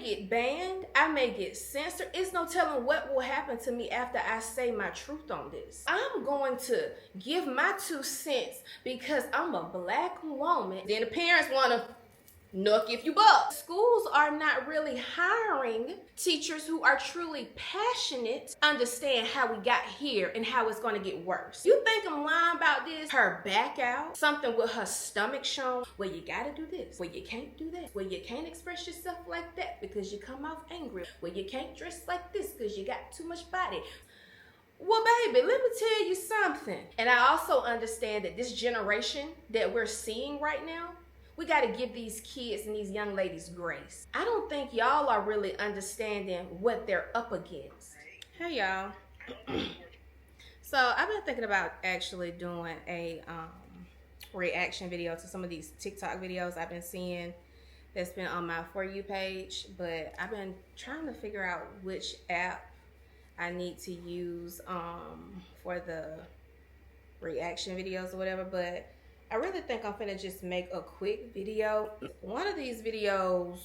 get banned. I may get censored. It's no telling what will happen to me after I say my truth on this. I'm going to give my 2 cents because I'm a black woman. Then the parents want to nook if you buck. Schools are not really hiring teachers who are truly passionate, understand how we got here and how it's going to get worse. You think I'm lying about this? Her back out, something with her stomach shown, well, you gotta do this, well, you can't do that, well, you can't express yourself like that because you come off angry, well, you can't dress like this because you got too much body. Well, baby, let me tell you something. And I also understand that this generation that we're seeing right now, we got to give these kids and these young ladies grace. I don't think y'all are really understanding what they're up against. Hey, y'all. So I've been thinking about actually doing a reaction video to some of these TikTok videos I've been seeing that's been on my For You page. But I've been trying to figure out which app I need to use for the reaction videos or whatever. But I really think I'm finna just make a quick video. One of these videos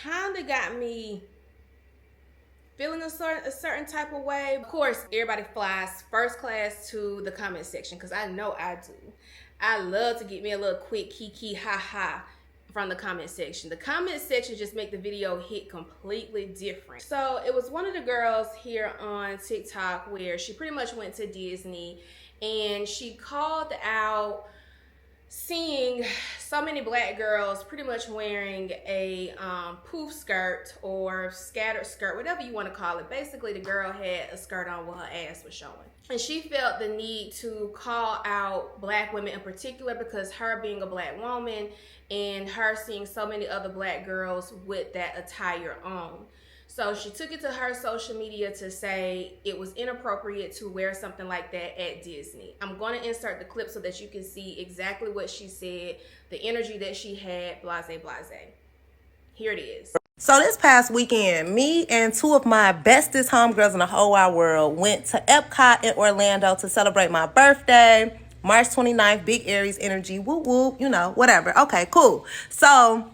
kind of got me feeling a certain type of way. Of course, everybody flies first class to the comment section because I know I do. I love to get me a little quick kiki ha ha from the comment section. The comment section just make the video hit completely different. So it was one of the girls here on TikTok where she pretty much went to Disney and she called out seeing so many black girls pretty much wearing a poof skirt or scattered skirt, whatever you want to call it. Basically, the girl had a skirt on where her ass was showing. And she felt the need to call out black women in particular because her being a black woman and her seeing so many other black girls with that attire on. So she took it to her social media to say it was inappropriate to wear something like that at Disney. I'm going to insert the clip so that you can see exactly what she said, the energy that she had, blase, blase. Here it is. So this past weekend, me and 2 of my bestest homegirls in the whole wide world went to Epcot in Orlando to celebrate my birthday. March 29th, big Aries energy, whoop whoop, you know, whatever. Okay, cool. So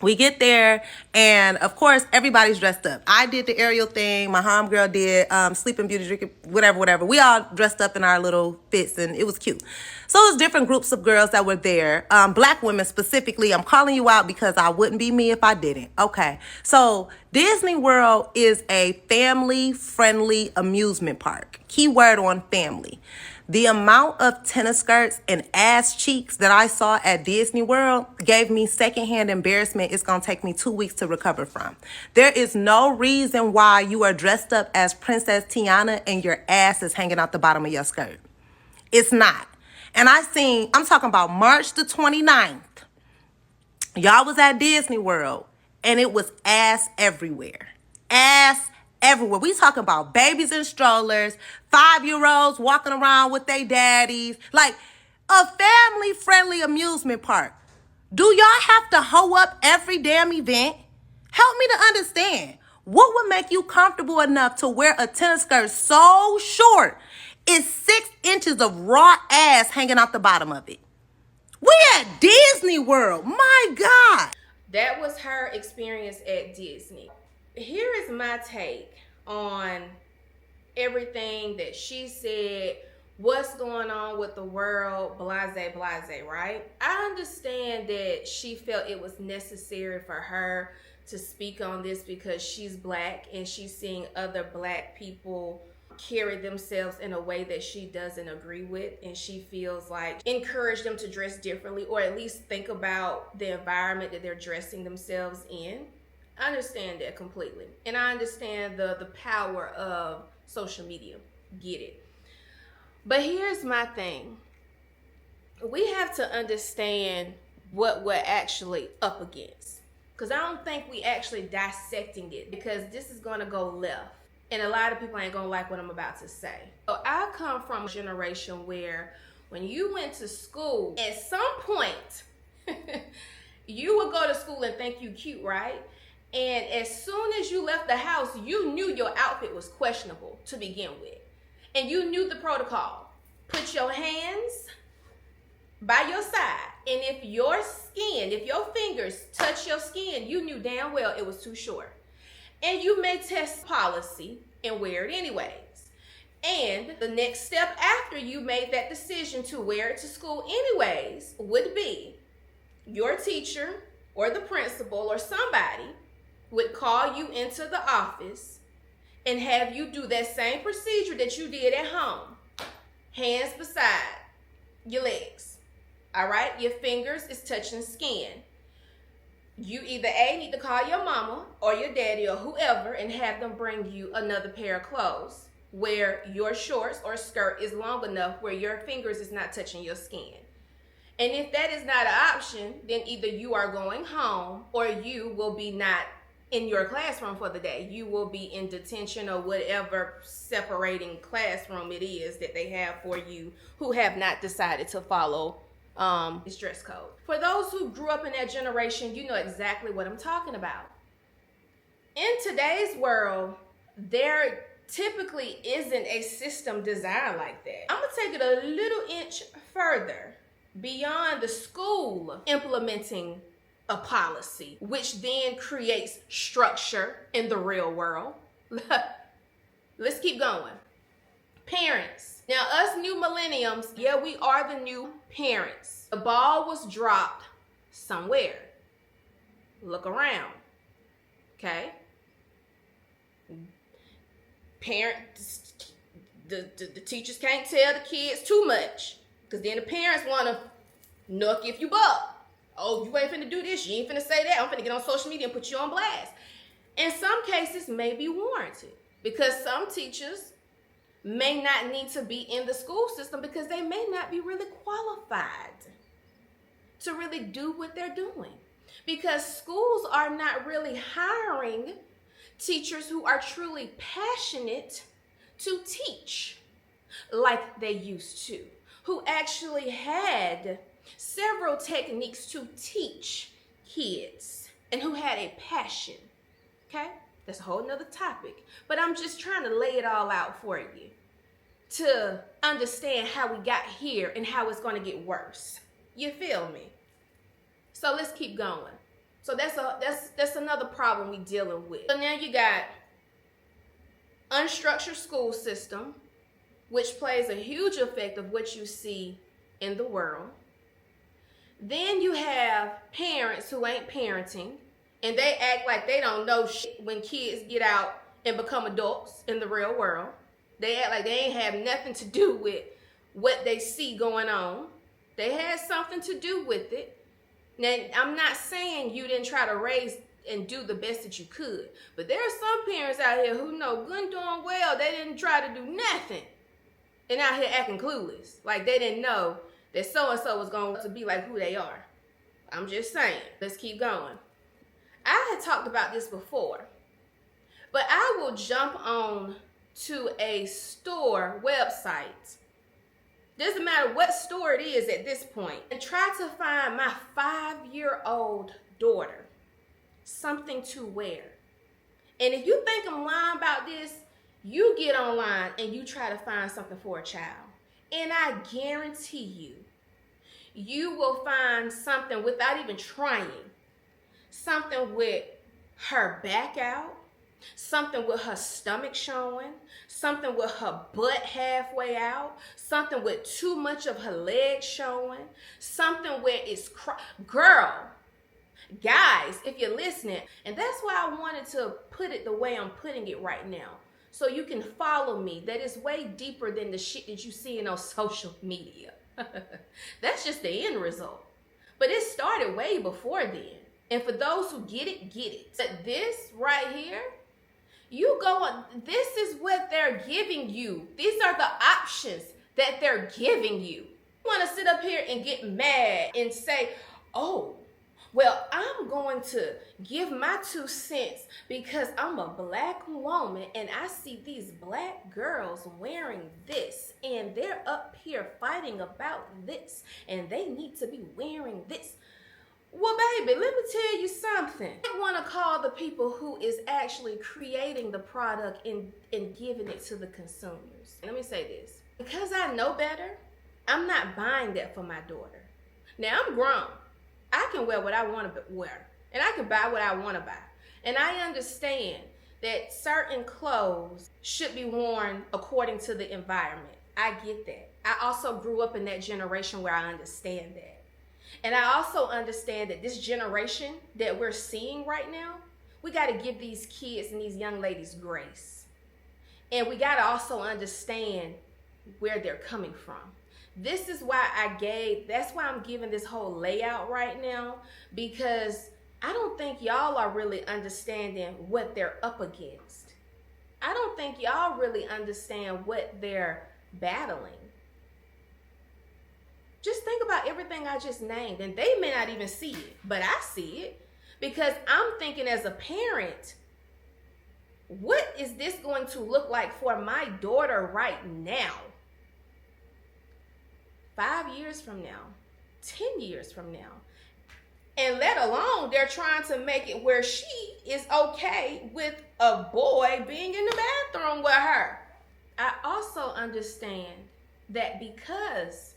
we get there, and of course, everybody's dressed up. I did the Ariel thing. My homegirl did Sleeping Beauty, drinking, whatever. We all dressed up in our little fits, and it was cute. So it was different groups of girls that were there. Black women specifically. I'm calling you out because I wouldn't be me if I didn't. Okay. So Disney World is a family-friendly amusement park. Keyword on family. The amount of tennis skirts and ass cheeks that I saw at Disney World gave me secondhand embarrassment it's going to take me 2 weeks to recover from. There is no reason why you are dressed up as Princess Tiana and your ass is hanging out the bottom of your skirt. It's not. And I'm talking about March the 29th. Y'all was at Disney World and it was ass everywhere. Ass everywhere. We talking about babies in strollers, 5-year-olds walking around with their daddies. Like a family-friendly amusement park. Do y'all have to hoe up every damn event? Help me to understand. What would make you comfortable enough to wear a tennis skirt so short it's 6 inches of raw ass hanging out the bottom of it? We at Disney World. My God. That was her experience at Disney. Here is my take on everything that she said, what's going on with the world, blase, blase, right? I understand that she felt it was necessary for her to speak on this because she's black and she's seeing other black people carry themselves in a way that she doesn't agree with, and she feels like encourage them to dress differently or at least think about the environment that they're dressing themselves in. I understand that completely. And I understand the power of social media. Get it. But here's my thing. We have to understand what we're actually up against. Because I don't think we actually dissecting it, because this is going to go left. And a lot of people ain't going to like what I'm about to say. So I come from a generation where when you went to school, at some point, you would go to school and think you cute, right? And as soon as you left the house, you knew your outfit was questionable to begin with. And you knew the protocol. Put your hands by your side, and if your fingers touch your skin, you knew damn well it was too short. And you may test policy and wear it anyways. And the next step after you made that decision to wear it to school anyways would be your teacher or the principal or somebody would call you into the office and have you do that same procedure that you did at home. Hands beside your legs. All right? Your fingers is touching skin. You either need to call your mama or your daddy or whoever and have them bring you another pair of clothes where your shorts or skirt is long enough where your fingers is not touching your skin. And if that is not an option, then either you are going home or you will be not in your classroom for the day. You will be in detention or whatever separating classroom it is that they have for you who have not decided to follow this dress code. For those who grew up in that generation, you know exactly what I'm talking about. In today's world, there typically isn't a system designed like that. I'm gonna take it a little inch further beyond the school implementing a policy, which then creates structure in the real world. Let's keep going. Parents. Now, us new millenniums, yeah, we are the new parents. The ball was dropped somewhere. Look around. Okay? Parents, the teachers can't tell the kids too much, because then the parents want to knock if you buck. Oh, you ain't finna do this, you ain't finna say that, I'm finna get on social media and put you on blast. In some cases, may be warranted, because some teachers may not need to be in the school system because they may not be really qualified to really do what they're doing. Because schools are not really hiring teachers who are truly passionate to teach like they used to, who actually had several techniques to teach kids and who had a passion. Okay? That's a whole nother topic. But I'm just trying to lay it all out for you to understand how we got here and how it's going to get worse. You feel me? So let's keep going. So that's another problem we dealing with. So now you got unstructured school system, which plays a huge effect of what you see in the world. Then you have parents who ain't parenting, and they act like they don't know shit when kids get out and become adults in the real world. They act like they ain't have nothing to do with what they see going on. They had something to do with it. Now, I'm not saying you didn't try to raise and do the best that you could, but there are some parents out here who know good and doing well they didn't try to do nothing and out here acting clueless. Like they didn't know that so-and-so was going to be like who they are. I'm just saying. Let's keep going. I had talked about this before, but I will jump on to a store website. Doesn't matter what store it is at this point, and try to find my 5-year-old daughter something to wear. And if you think I'm lying about this, you get online and you try to find something for a child. And I guarantee you, you will find something without even trying. Something with her back out, something with her stomach showing, something with her butt halfway out, something with too much of her legs showing, something where it's girl, guys, if you're listening, and that's why I wanted to put it the way I'm putting it right now, so you can follow me, that is way deeper than the shit that you seeing on social media. That's just the end result. But it started way before then. And for those who get it, get it. But this right here, you go on, this is what they're giving you. These are the options that they're giving you. You want to sit up here and get mad and say, oh, well, I'm going to give my 2 cents because I'm a black woman and I see these black girls wearing this and they're up here fighting about this and they need to be wearing this. Well, baby, let me tell you something. I want to call the people who is actually creating the product and giving it to the consumers. Let me say this. Because I know better, I'm not buying that for my daughter. Now I'm grown. I can wear what I want to wear, and I can buy what I want to buy. And I understand that certain clothes should be worn according to the environment. I get that. I also grew up in that generation where I understand that. And I also understand that this generation that we're seeing right now, we got to give these kids and these young ladies grace. And we got to also understand where they're coming from. This is why that's why I'm giving this whole layout right now, because I don't think y'all are really understanding what they're up against. I don't think y'all really understand what they're battling. Just think about everything I just named, and they may not even see it, but I see it, because I'm thinking as a parent, what is this going to look like for my daughter right now? 5 years from now, 10 years from now. And let alone they're trying to make it where she is okay with a boy being in the bathroom with her. I also understand that because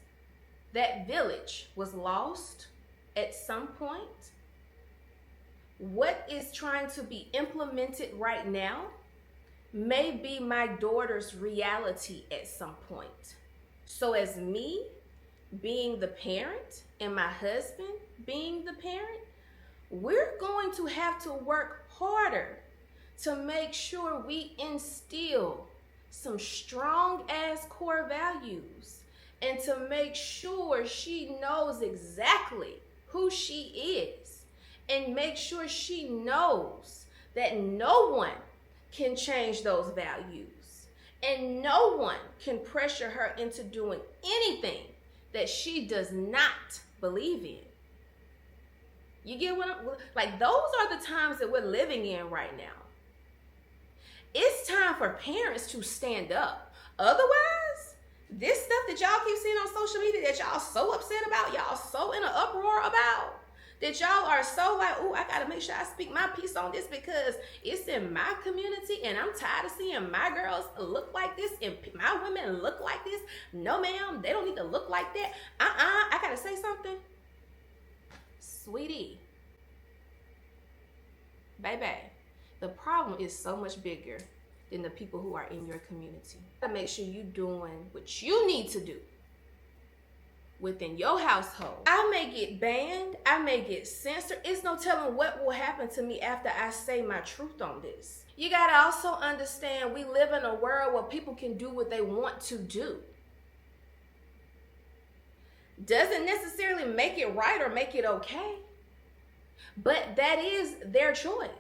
that village was lost at some point, what is trying to be implemented right now may be my daughter's reality at some point. So as me being the parent and my husband being the parent, we're going to have to work harder to make sure we instill some strong ass core values, and to make sure she knows exactly who she is, and make sure she knows that no one can change those values, and no one can pressure her into doing anything that she does not believe in. You get what I'm like? Those are the times that we're living in right now. It's time for parents to stand up. Otherwise, this stuff that y'all keep seeing on social media that y'all so upset about, y'all so in an uproar about, that y'all are so like, oh, I gotta make sure I speak my piece on this because it's in my community and I'm tired of seeing my girls look like this and my women look like this. No, ma'am, they don't need to look like that. I gotta say something. Sweetie, baby, the problem is so much bigger than the people who are in your community. You gotta make sure you're doing what you need to do within your household. I may get banned, I may get censored. It's no telling what will happen to me after I say my truth on this. You gotta also understand we live in a world where people can do what they want to do. Doesn't necessarily make it right or make it okay, but that is their choice.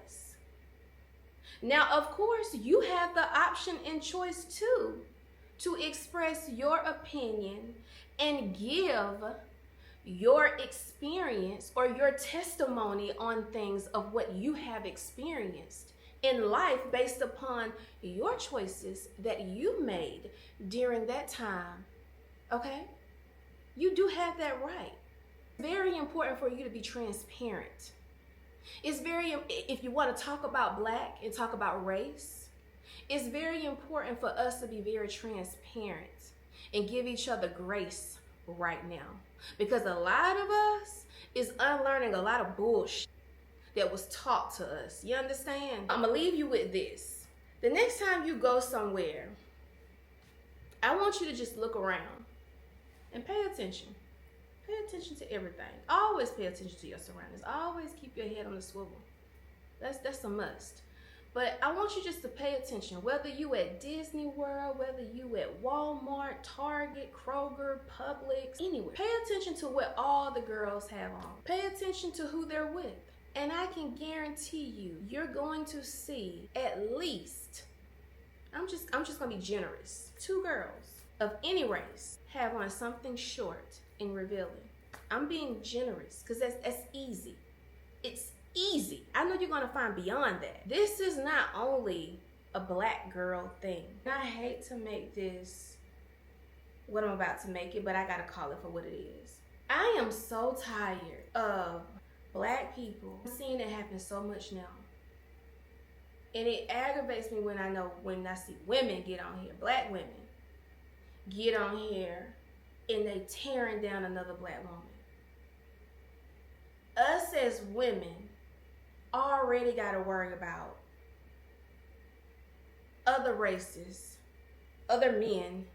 Now, of course, you have the option and choice too to express your opinion and give your experience or your testimony on things of what you have experienced in life based upon your choices that you made during that time. Okay? You do have that right. It's very important for you to be transparent. It's very, if you want to talk about Black and talk about race, it's very important for us to be very transparent and give each other grace right now. Because a lot of us is unlearning a lot of bullshit that was taught to us. You understand? I'm going to leave you with this. The next time you go somewhere, I want you to just look around and pay attention. Pay attention to everything. Always pay attention to your surroundings. Always keep your head on the swivel. That's a must. But I want you just to pay attention, whether you at Disney World, whether you at Walmart, Target, Kroger, Publix, anywhere. Pay attention to what all the girls have on. Pay attention to who they're with. And I can guarantee you, you're going to see at least, I'm just gonna be generous, 2 girls of any race have on something short and revealing. I'm being generous because that's easy. It's easy. I know you're gonna find beyond that. This is not only a Black girl thing. And I hate to make this what I'm about to make it, but I gotta call it for what it is. I am so tired of Black people. I'm seeing it happen so much now. And it aggravates me when I see women get on here, Black women, get on here and they tearing down another Black woman. us as women already got to worry about other races, other men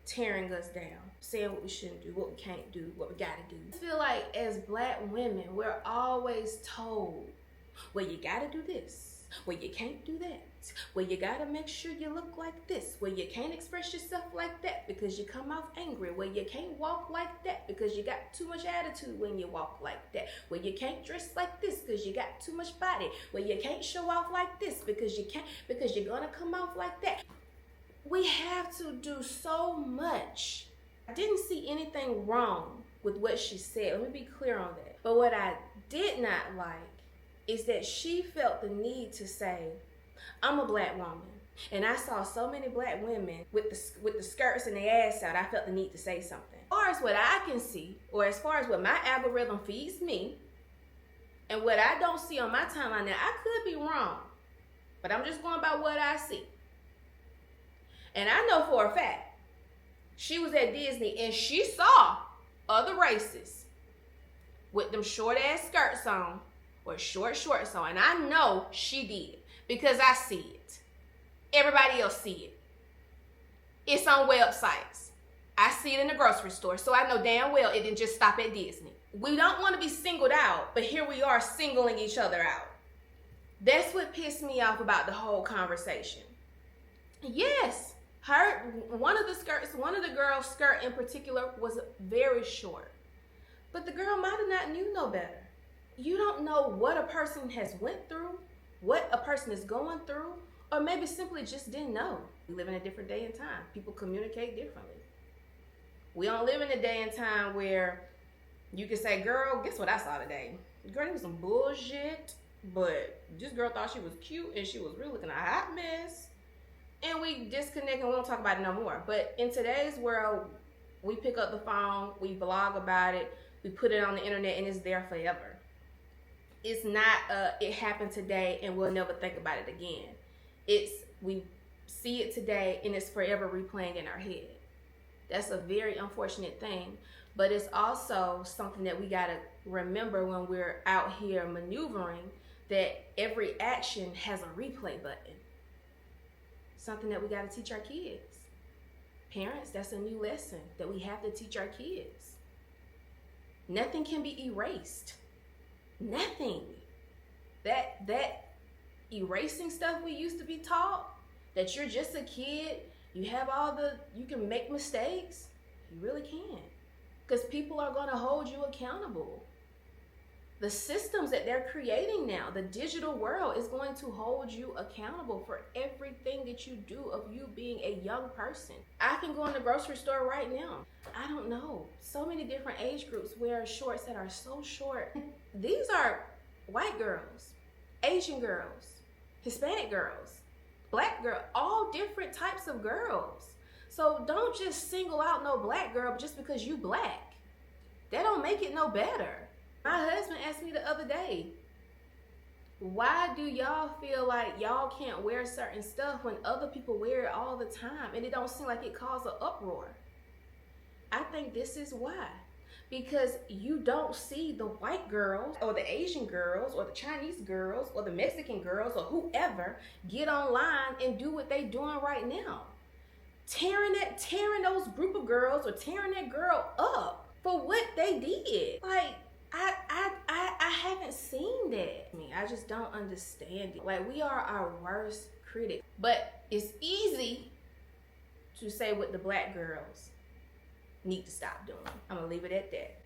tearing us down, saying what we shouldn't do, what we can't do, what we gotta do. I feel like as Black women, we're always told, well, you gotta do this, well, you can't do that, well, you gotta make sure you look like this, well, you can't express yourself like that because you come off angry, well, you can't walk like that because you got too much attitude when you walk like that, well, you can't dress like this because you got too much body, well, you can't show off like this because you're gonna come off like that. We have to do so much. I didn't see anything wrong with what she said. Let me be clear on that. But what I did not like is that she felt the need to say, I'm a Black woman. And I saw so many Black women with the skirts and their ass out, I felt the need to say something. As far as what I can see, or as far as what my algorithm feeds me, and what I don't see on my timeline now, I could be wrong. But I'm just going by what I see. And I know for a fact, she was at Disney and she saw other races with them short ass skirts on or short shorts on. And I know she did because I see it. Everybody else see it. It's on websites. I see it in the grocery store. So I know damn well it didn't just stop at Disney. We don't want to be singled out, but here we are singling each other out. That's what pissed me off about the whole conversation. Yes. One of the girls' skirt in particular was very short. But the girl might have not knew no better. You don't know what a person has went through, what a person is going through, or maybe simply just didn't know. We live in a different day and time. People communicate differently. We don't live in a day and time where you can say, girl, guess what I saw today? Girl, it was some bullshit, but this girl thought she was cute and she was really looking a hot mess. And we disconnect and we don't talk about it no more. But in today's world, we pick up the phone, we blog about it, we put it on the internet, and it's there forever. It's not it happened today and we'll never think about it again. We see it today and it's forever replaying in our head. That's a very unfortunate thing, but it's also something that we gotta remember when we're out here maneuvering, that every action has a replay button. Something that we got to teach our kids. Parents, that's a new lesson that we have to teach our kids. Nothing can be erased. Nothing. That erasing stuff we used to be taught, that you're just a kid, you can make mistakes. You really can. Because people are going to hold you accountable. The systems that they're creating now, the digital world, is going to hold you accountable for everything that you do of you being a young person. I can go in the grocery store right now. I don't know. So many different age groups wear shorts that are so short. These are white girls, Asian girls, Hispanic girls, Black girls, all different types of girls. So don't just single out no Black girl just because you Black. That don't make it no better. My husband asked me the other day, why do y'all feel like y'all can't wear certain stuff when other people wear it all the time and it don't seem like it causes an uproar? I think this is why. Because you don't see the white girls or the Asian girls or the Chinese girls or the Mexican girls or whoever get online and do what they doing right now. Tearing those group of girls or tearing that girl up for what they did. Like, I haven't seen that. I just don't understand it. Like, we are our worst critic. But it's easy to say what the Black girls need to stop doing. I'm gonna leave it at that.